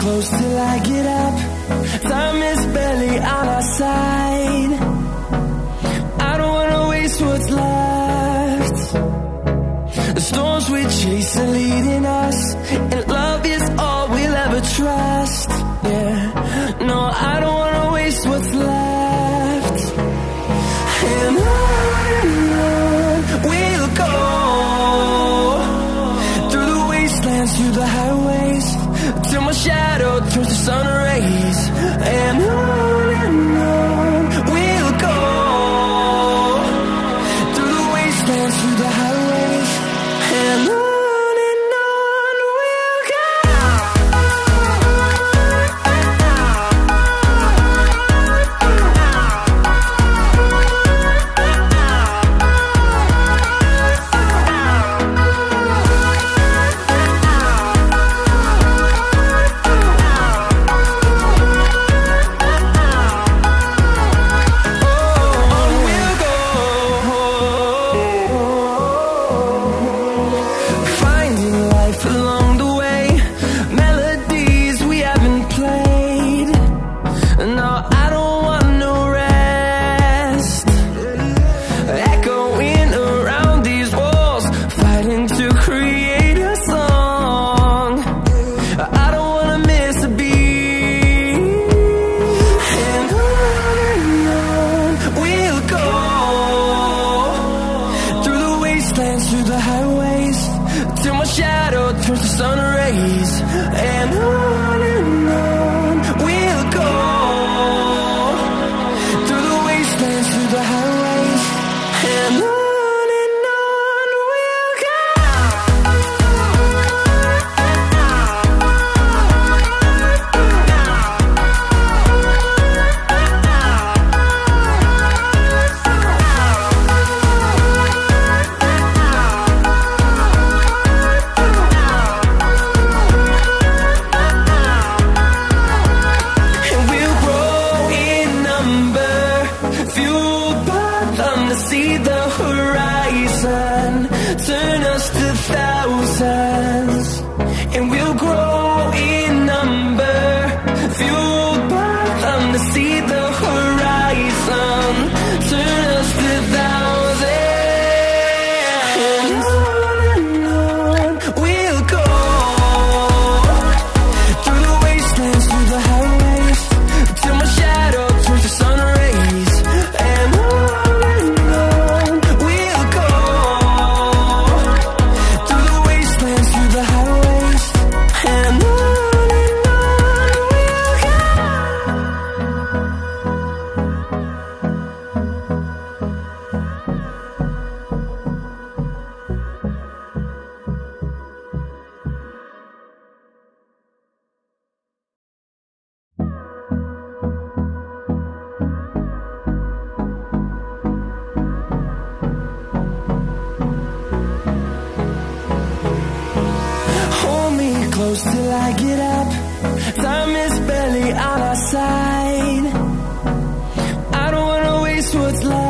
close till I get up. Time is barely on our side. I don't wanna waste what's left. The storms we chase are leading us, and love is all we'll ever trust. Yeah, no, I don't wanna waste what's left. And on we'll go, through the wastelands, through the highways, till my shadow turns to sun rays. And on we'll go, through the wastelands, through the highways, and on we'll go. Through the highways, till my shadow turns to sun rays. And on we'll go, through the wastelands, through the highways, and on we'll go. See the horizon, turn us to thousands, and we'll grow in number, fueled by them to see the horizon, turn us to thousands, and on we'll go, through the wastelands, through the highways, till my shadow turns to sun rays. And close till I get up. Time is barely on our side. I don't wanna waste what's left.